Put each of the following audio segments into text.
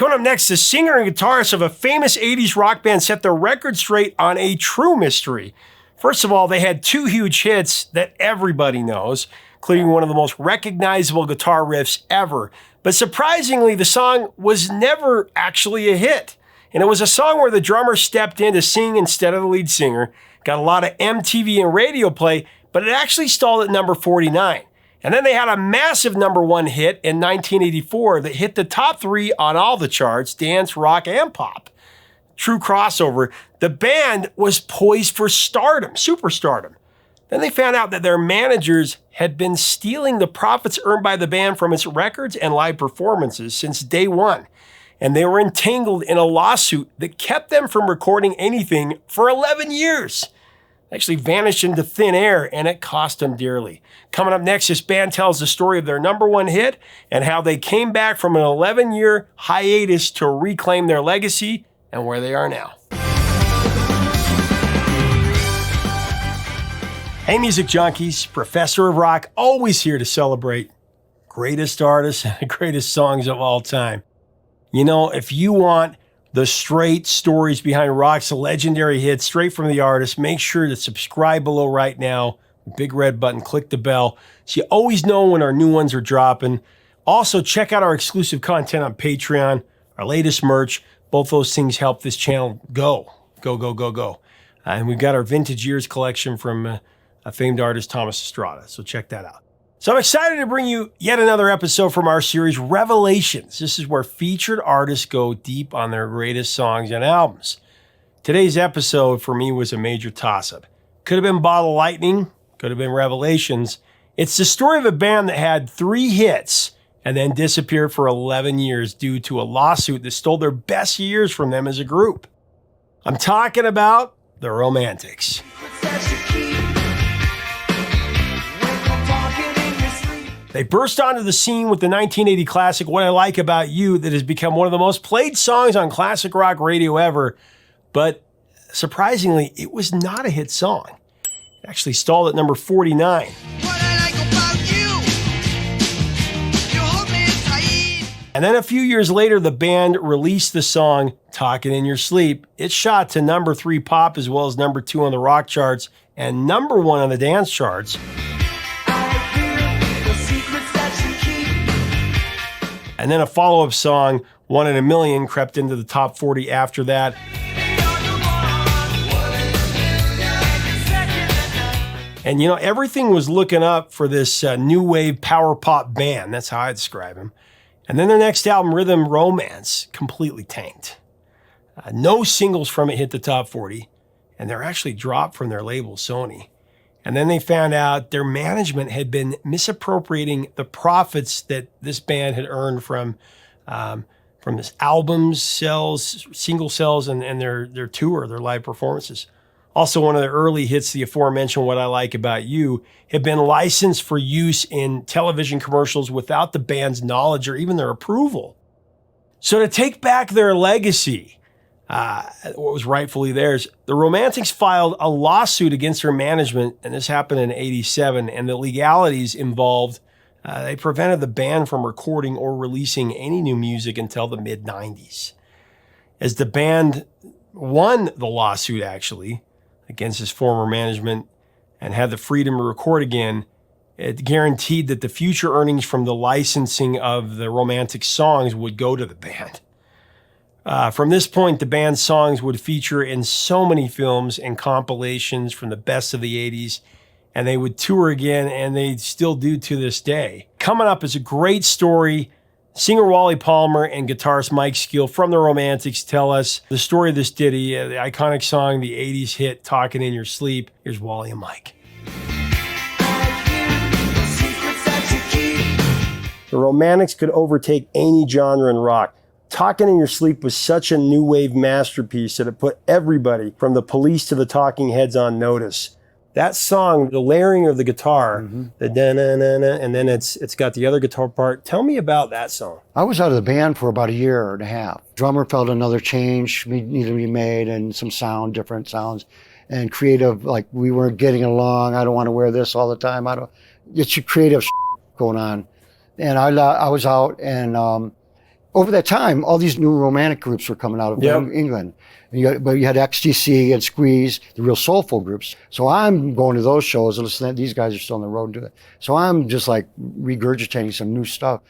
Coming up next, the singer and guitarist of a famous 80s rock band set the record straight on a true mystery. First of all, they had two huge hits that everybody knows, including one of the most recognizable guitar riffs ever. But surprisingly, the song was never actually a hit. And it was a song where the drummer stepped in to sing instead of the lead singer, got a lot of MTV and radio play, but it actually stalled at number 49. And then they had a massive number one hit in 1984 that hit the top 3 on all the charts, dance, rock, and pop. True crossover. The band was poised for stardom, superstardom. Then they found out that their managers had been stealing the profits earned by the band from its records and live performances since day one. And they were entangled in a lawsuit that kept them from recording anything for 11 years. Actually vanished into thin air, and it cost them dearly. Coming up next, this band tells the story of their number one hit and how they came back from an 11-year hiatus to reclaim their legacy and where they are now. Hey, music junkies, Professor of Rock, always here to celebrate greatest artists and the greatest songs of all time. You know, if you want the straight stories behind rock's legendary hits straight from the artist, make sure to subscribe below right now. Big red button, click the bell so you always know when our new ones are dropping. Also, check out our exclusive content on Patreon, our latest merch. Both those things help this channel go. And we've got our vintage years collection from a famed artist, Thomas Estrada. So check that out. So I'm excited to bring you yet another episode from our series, Revelations. This is where featured artists go deep on their greatest songs and albums. Today's episode for me was a major toss-up. Could have been Bottle Lightning, could have been Revelations. It's the story of a band that had 3 hits and then disappeared for 11 years due to a lawsuit that stole their best years from them as a group. I'm talking about the Romantics. They burst onto the scene with the 1980 classic What I Like About You that has become one of the most played songs on classic rock radio ever. But surprisingly, it was not a hit song. It actually stalled at number 49. What I like about you hold me tight. And then a few years later, the band released the song Talking in Your Sleep. It shot to number 3 pop as well as number 2 on the rock charts and number 1 on the dance charts. And then a follow-up song, One in a Million, crept into the top 40 after that. And you know, everything was looking up for this new wave power pop band. That's how I describe him. And then their next album, Rhythm Romance, completely tanked. No singles from it hit the top 40, and they're actually dropped from their label, Sony. And then they found out their management had been misappropriating the profits that this band had earned from this albums sales, single sales, and their tour, their live performances. Also, one of the early hits, the aforementioned What I Like About You, had been licensed for use in television commercials without the band's knowledge or even their approval. So to take back their legacy, what was rightfully theirs, the Romantics filed a lawsuit against their management, and this happened in '87, and the legalities involved, they prevented the band from recording or releasing any new music until the mid-90s. As the band won the lawsuit, actually, against his former management and had the freedom to record again, it guaranteed that the future earnings from the licensing of the Romantic songs would go to the band. From this point, the band's songs would feature in so many films and compilations from the best of the 80s, and they would tour again, and they still do to this day. Coming up is a great story. Singer Wally Palmer and guitarist Mike Skill from the Romantics tell us the story of this ditty, the iconic song, the 80s hit, Talking in Your Sleep. Here's Wally and Mike. The Romantics could overtake any genre in rock. Talking in Your Sleep was such a new wave masterpiece that it put everybody from the Police to the Talking Heads on notice. That song, the layering of the guitar, the da-na-na-na, and then it's got the other guitar part. Tell me about that song. I was out of the band for about a year and a half. Drummer felt another change needed to be made, and some different sounds, and creative, like we weren't getting along. I don't want to wear this all the time. It's your creative going on. And I was out, and over that time, all these new romantic groups were coming out of England. But you had XTC and Squeeze, the real soulful groups. So I'm going to those shows and listening. These guys are still on the road to it. So I'm just like regurgitating some new stuff,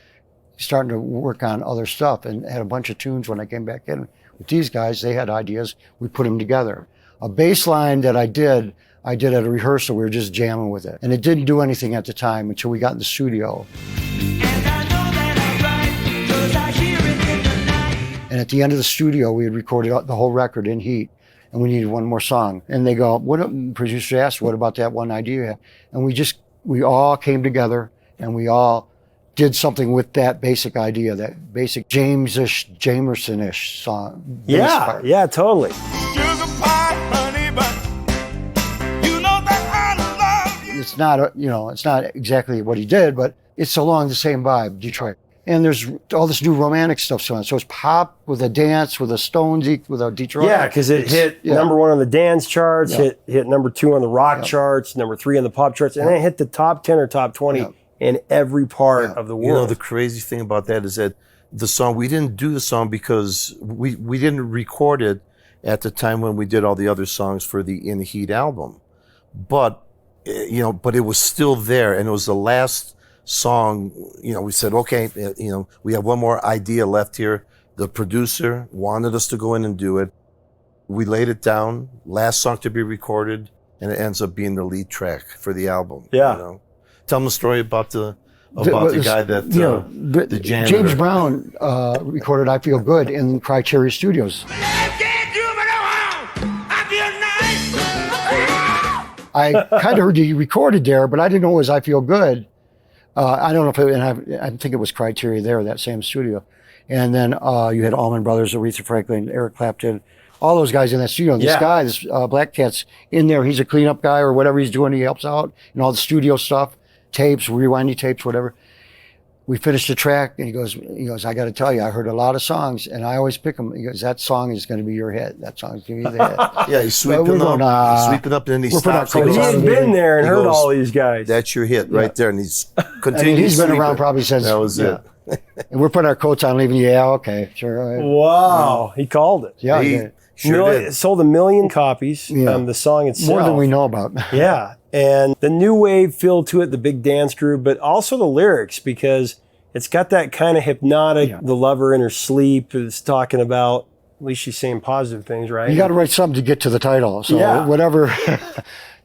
starting to work on other stuff, and had a bunch of tunes when I came back in with these guys. They had ideas. We put them together. A bass line that I did at a rehearsal. We were just jamming with it. And it didn't do anything at the time until we got in the studio. And at the end of the studio, we had recorded the whole record in heat, and we needed one more song. And they go, producer asked, what about that one idea you had? And we all came together, and we all did something with that basic idea, that basic James-ish, Jamerson-ish song. Yeah, totally. Sugar pie, honey, but you know that I love you. It's not, it's not exactly what he did, but it's along the same vibe, Detroit. And there's all this new romantic stuff going on. So it's pop with a dance, with a Stonesy, with a Detroit. Yeah, because it hit number 1 on the dance charts, hit number 2 on the rock charts, number 3 on the pop charts, and then it hit the top 10 or top 20 in every part of the world. You know, the crazy thing about that is that the song, we didn't do the song because we didn't record it at the time when we did all the other songs for the In the Heat album. But, but it was still there, and it was the last song. We said, okay, we have one more idea left here. The producer wanted us to go in and do it. We laid it down, last song to be recorded, and it ends up being the lead track for the album. Yeah. Tell them the story about the guy that the janitor. James Brown recorded I Feel Good in Criteria Studios. I kind of heard you recorded there, but I didn't know it was I Feel Good. I don't know if I think it was Criteria there, that same studio. And then you had Allman Brothers, Aretha Franklin, Eric Clapton, all those guys in that studio. And this Black Cat's in there. He's a cleanup guy or whatever he's doing. He helps out and all the studio stuff, tapes, rewinding tapes, whatever. We finished the track, and he goes, I got to tell you, I heard a lot of songs, and I always pick them. He goes, that song is going to be your hit. That song's going to be the hit. Yeah, he's sweeping up, and then he stops. He had been there and heard all these guys. That's your hit right there, and he's continuing. He's been around probably since. That was it. And we're putting our coats on, leaving. Yeah, okay, sure. Wow, he called it. Yeah, he sure did. It sold 1 million copies. The song itself, more than we know about. Yeah, and the new wave feel to it, the big dance groove, but also the lyrics, because it's got that kind of hypnotic, the lover in her sleep is talking about, at least she's saying positive things, right? You got to write something to get to the title. So whatever,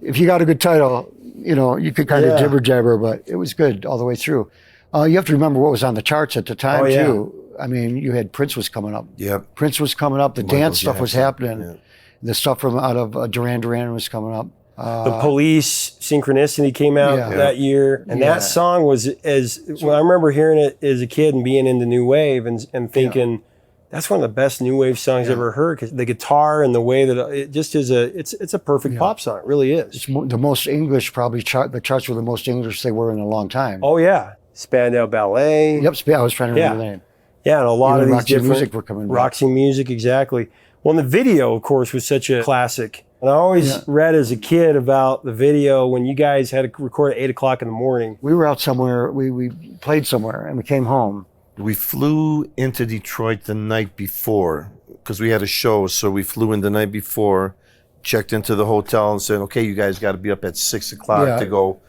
if you got a good title, you could kind of jibber jabber, but it was good all the way through. You have to remember what was on the charts at the time too. I mean, you had Prince was coming up. Yeah. Prince was coming up. The dance stuff was happening. Yeah. The stuff from out of Duran Duran was coming up. The Police, Synchronicity came out that year. And that song was, I remember hearing it as a kid and being into New Wave and thinking, that's one of the best New Wave songs I've ever heard. Because the guitar and the way that it just is it's a perfect pop song. It really is. It's the most English, probably the charts were the most English they were in a long time. Oh, yeah. Spandau Ballet. Yep, I was trying to remember the name. Yeah, and a lot of these Roxy different Music were coming back. Roxy Music, exactly. Well, and the video, of course, was such a classic. And I always read as a kid about the video when you guys had to record at 8 o'clock in the morning. We were out somewhere, we played somewhere, and we came home. We flew into Detroit the night before because we had a show. So we flew in the night before, checked into the hotel and said, okay, you guys got to be up at 6 o'clock to go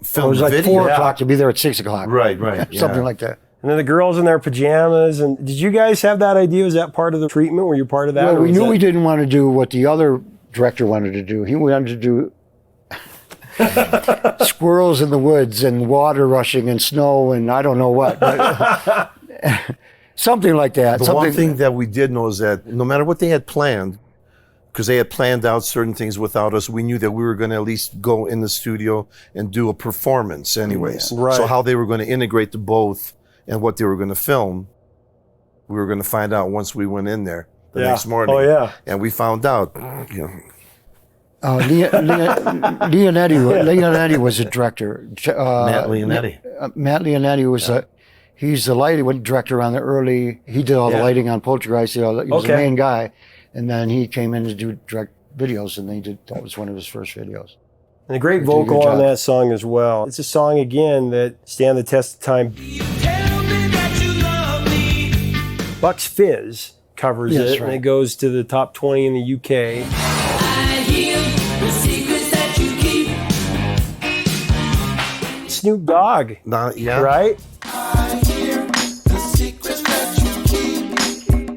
film it was the like video. 4 o'clock to be there at 6 o'clock. Right. Something like that. And then the girls in their pajamas. And did you guys have that idea? Was that part of the treatment? Were you part of that? Well, we knew we didn't want to do what the other director wanted to do. He wanted to do squirrels in the woods and water rushing and snow and I don't know what. But something like that. The one thing that we did know is that no matter what they had planned, because they had planned out certain things without us, we knew that we were going to at least go in the studio and do a performance anyways. Right. So how they were going to integrate the both and what they were going to film, we were going to find out once we went in there the next morning. Oh, yeah. And we found out, Leonetti was a director. Matt Leonetti. Matt Leonetti was he's the lighting director on the early, he did all the lighting on Poltergeist, he was the main guy. And then he came in to do direct videos, and that was one of his first videos. And a great vocal on that song as well. It's a song, again, that stand the test of time. Bucks Fizz covers Yes, it, and right. it goes to the top 20 in the UK. I hear the secrets that you keep. Snoop Dogg, Yeah. right? I hear the secrets that you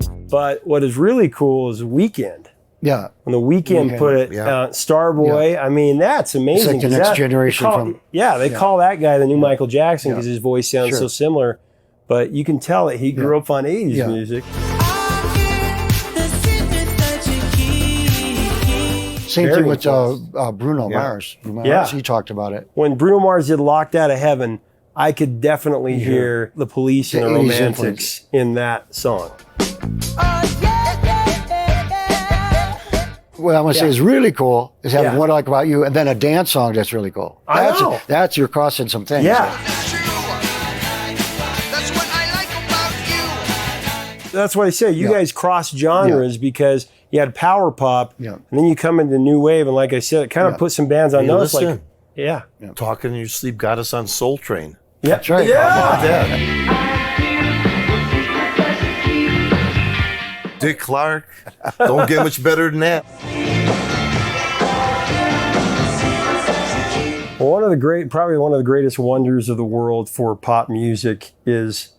keep. But what is really cool is Weekend. Yeah. When the Weekend Weeknd, put it, yeah. Starboy, I mean, that's amazing. It's like the 'cause next that- generation they call, from- Yeah, they call that guy the new Michael Jackson because Yeah. his voice sounds Sure. so similar. But you can tell that he grew up on 80s Yeah. music. I hear the secrets that you keep. Same Very thing with close. Bruno Yeah. Mars. Bruno Yeah. Mars, he talked about it. When Bruno Mars did Locked Out of Heaven, I could definitely hear the Police and The the 80s Romantics influence. in that song. What I want to say is really cool is having Yeah. What I Like About You and then a dance song that's really cool. I know. That's you're crossing some things. Yeah, That's true. That's what I like about you. that's what I say. You Yeah. guys cross genres because you had power pop, Yeah. and then you come into new wave, and like I said, it kind of Yeah. put some bands on Hey, notice. Like, listen. yeah, Talking in your sleep got us on Soul Train. yeah, That's right. Yeah. That. Dick Clark. Don't get much better than that. Well, probably one of the greatest wonders of the world for pop music is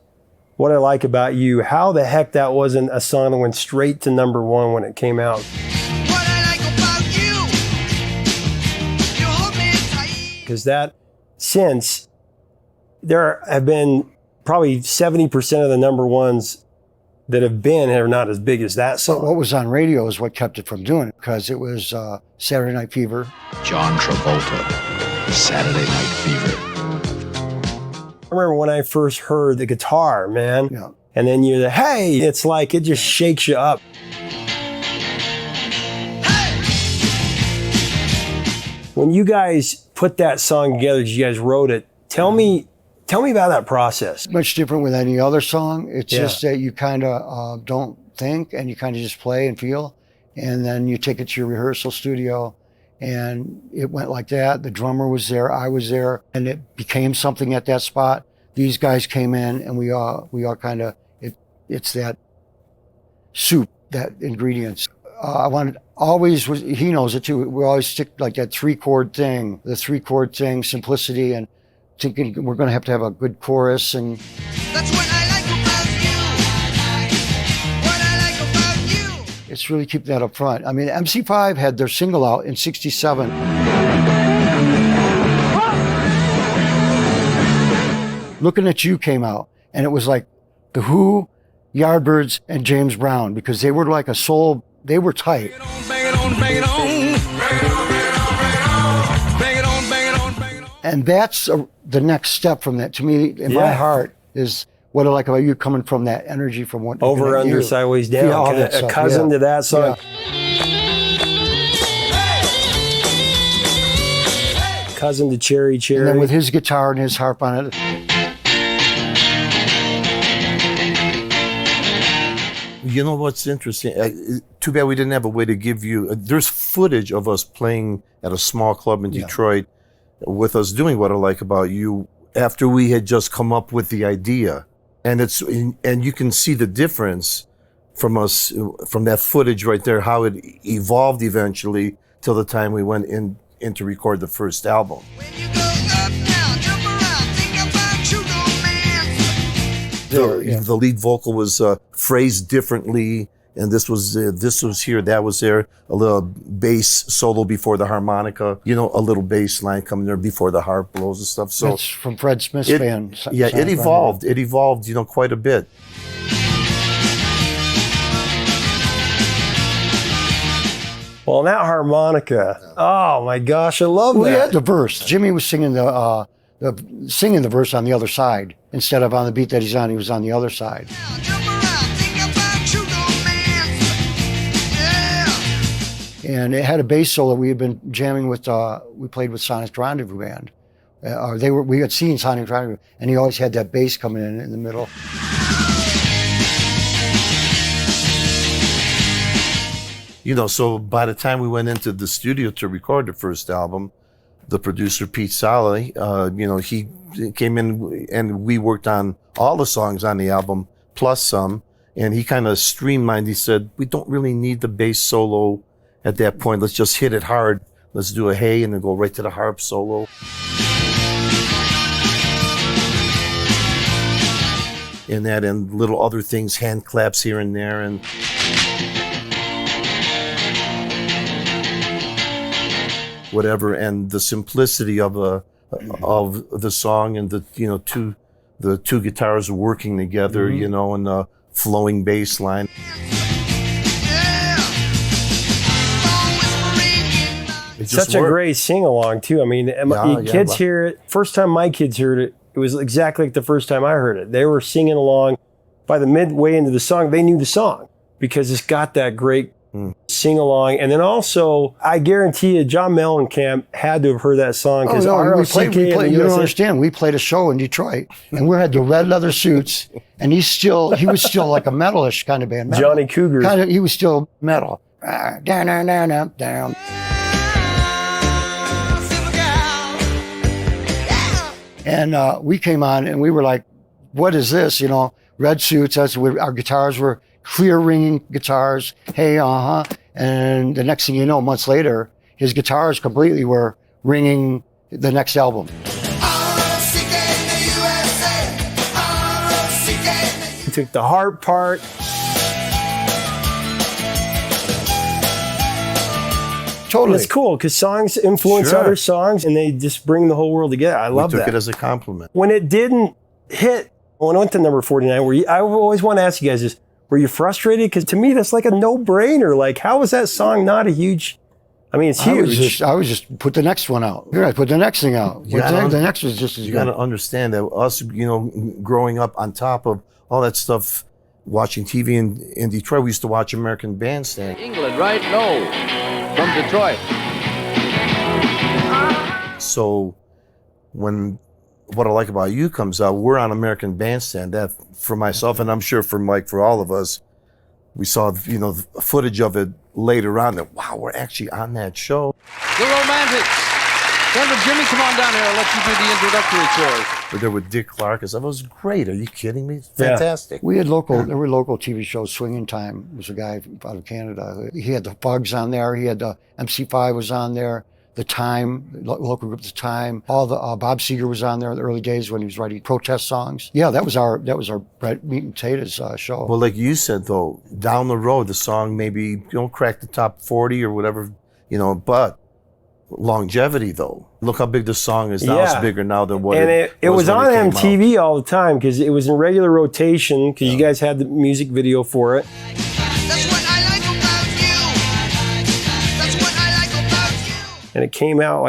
What I Like About You. How the heck that wasn't a song that went straight to #1 when it came out? What I like about you. You hold me tight. Because that, since there have been probably 70% of the #1s that have been are not as big as that But song. what was on radio is what kept it from doing it because it was Saturday Night Fever. John Travolta, Saturday Night Fever. I remember when I first heard the guitar, man. Yeah. And then you're the, hey, it's like, it just shakes you up. When you guys put that song together, 'cause you guys wrote it, tell me about that process. Much different with any other song. It's Yeah. just that you kind of don't think and you kind of just play and feel. And then you take it to your rehearsal studio and it went like that. The drummer was there, I was there, and it became something at that spot. These guys came in and we all kind of, it's that soup, that ingredients. I wanted always, he knows it too. We always stick like that 3-chord thing, the 3-chord thing, simplicity, and thinking we're going to have a good chorus and That's what I like about you. What I like about you. it's really keep that up front. I mean, MC5 had their single out in '67. Looking at You came out, and it was like The Who, Yardbirds, and James Brown because they were like a soul. They were tight, Bang it on, bang it on. Bang it on, bang it on, bang it on. Bang it on, bang it on, bang it on. and that's the next step from that. To me, in my Yeah. heart, is What I Like About You coming from that energy from what Over, looking at under, you. sideways, down. Yeah, all Kinda that a stuff, cousin yeah. to that song. Cousin to Cherry Cherry. And then with his guitar and his harp on it. You know what's interesting? Too bad we didn't have a way to give you. There's footage of us playing at a small club in Detroit with us doing What I Like About You after we had just come up with the idea. And you can see the difference from us, from that footage right there, how it evolved eventually till the time we went in to record the first album. When you go up, down, jump around, think about you, romance. The lead vocal was phrased differently, and this was here, that was there. A little bass solo before the harmonica, a little bass line coming there before the harp blows and stuff. So That's from Fred Smith's it, band. yeah, it evolved. It evolved, quite a bit. Well, that harmonica. Oh my gosh, I love Well, that. yeah, the verse. Jimmy was singing the verse on the other side instead of on the beat that he's on. He was on the other side. Now jump around, think about you, romance. Yeah. And it had a bass solo. We had been jamming with. We played with Sonic Rendezvous Band. We had seen Sonic Rendezvous, and he always had that bass coming in the middle. So by the time we went into the studio to record the first album, the producer Pete Solly, he came in and we worked on all the songs on the album plus some, And he kind of streamlined. He said, we don't really need the bass solo at that point. Let's just hit it hard. Let's do a hey and then go right to the harp solo. And that and little other things, hand claps here and there. And whatever, and the simplicity of the song, and the two guitars working together, Mm-hmm. and the flowing bass line. It just Such a worked. great sing along too. I mean, kids well- hear it. First time my kids heard it, it was exactly like the first time I heard it. They were singing along. By the midway into the song, they knew the song because it's got that great sing along. And then also, I guarantee you, John Mellencamp had to have heard that song because we RLCK played, and the you don't USA understand. We played a show in Detroit, and we had the red leather suits, and he was still like a metalish kind of band. Metal. Johnny Cougar. He was still metal. Down, down, down, down, down. And we came on, and we were like, "What is this?" Red suits. Our guitars were clear ringing guitars. Hey, And the next thing you know, months later, his guitars completely were ringing the next album. He took the harp part. Totally. It's cool because songs influence Sure. other songs and they just bring the whole world together. I love We took that. it as a compliment. When it didn't hit, when I went to number 49, I always want to ask you guys this, were you frustrated? Because to me, that's like a no-brainer. Like, how is that song not a huge, it's huge. I was just put the next one out. Here, I put the next thing out. The next was just as You good. got to understand that us, growing up on top of all that stuff, watching TV in Detroit, we used to watch American Bandstand. England, right? No. From Detroit. So when What I Like About You comes out, we're on American Bandstand. That, for myself, and I'm sure for all of us, we saw, footage of it later on that, wow, we're actually on that show. The Romantics. Senator Jimmy, come on down here. I'll let you do the introductory chorus. We're there with Dick Clark. I said, it was great. Are you kidding me? It's fantastic. We had there were local TV shows. Swinging Time was a guy out of Canada. He had the Bugs on there. He had the MC5 was on there. The Time, local group, The Time. All the Bob Seger was on there in the early days when he was writing protest songs. Yeah, that was our meat and potatoes show. Well, like you said, though, down the road, the song maybe crack the top 40 or whatever, but longevity, though. Look how big the song is now. Yeah. It's bigger now than what And it was when on came out. MTV all the time because it was in regular rotation because you guys had the music video for it. That's what I like about you. That's what I like about you. And it came out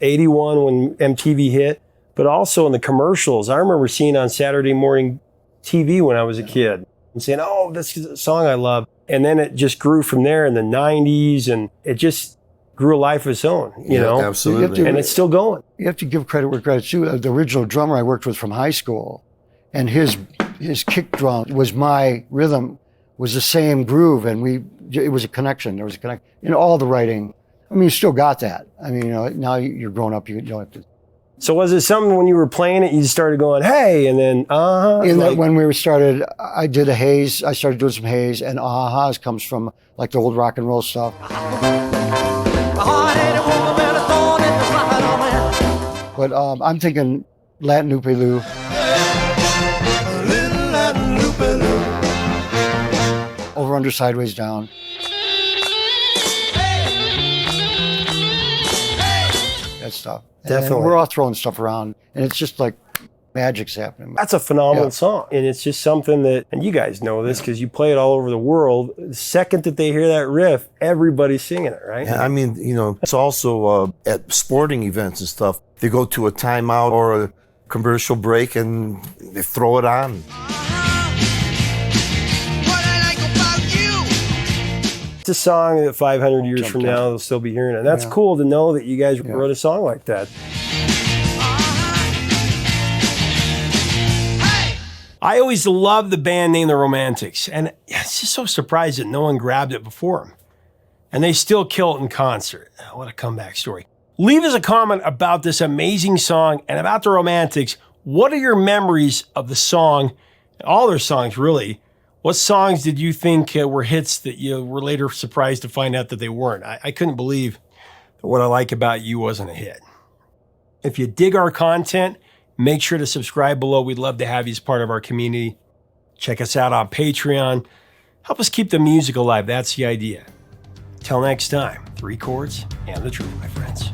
81 when MTV hit, but also in the commercials. I remember seeing on Saturday morning TV when I was a kid and saying, oh, this is a song I love. And then it just grew from there in the 90s and it just grew a life of its own, you know? Absolutely. And it's still going. You have to give credit where credit's due. The original drummer I worked with from high school, and his kick drum was my rhythm, was the same groove, and it was a connection. There was a connection in all the writing. You still got that. Now you're grown up, you don't have to. So was it something when you were playing it, you started going, hey, and then, When we started, I did a haze. I started doing some haze, and ahas comes from like the old rock and roll stuff. But I'm thinking Latin Loopaloo. Over, under, sideways, down. That stuff. Definitely. And we're all throwing stuff around, and it's just like magic's happening. that's a phenomenal Yeah. song. And it's just something that, and you guys know this because you play it all over the world. The second that they hear that riff, everybody's singing it, right? And it's also at sporting events and stuff. They go to a timeout or a commercial break and they throw it on. What I like about you. It's a song that 500 years from now, they'll still be hearing it. And that's cool to know that you guys wrote a song like that. I always loved the band named The Romantics. And it's just so surprised that no one grabbed it before them. And they still kill it in concert. Oh, what a comeback story. Leave us a comment about this amazing song and about The Romantics. What are your memories of the song All their songs, really. What songs did you think were hits that you were later surprised to find out that they weren't? I couldn't believe that What I Like About You wasn't a hit. If you dig our content, make sure to subscribe below. We'd love to have you as part of our community. Check us out on Patreon. Help us keep the music alive. That's the idea. Till next time, 3 chords and the truth, my friends.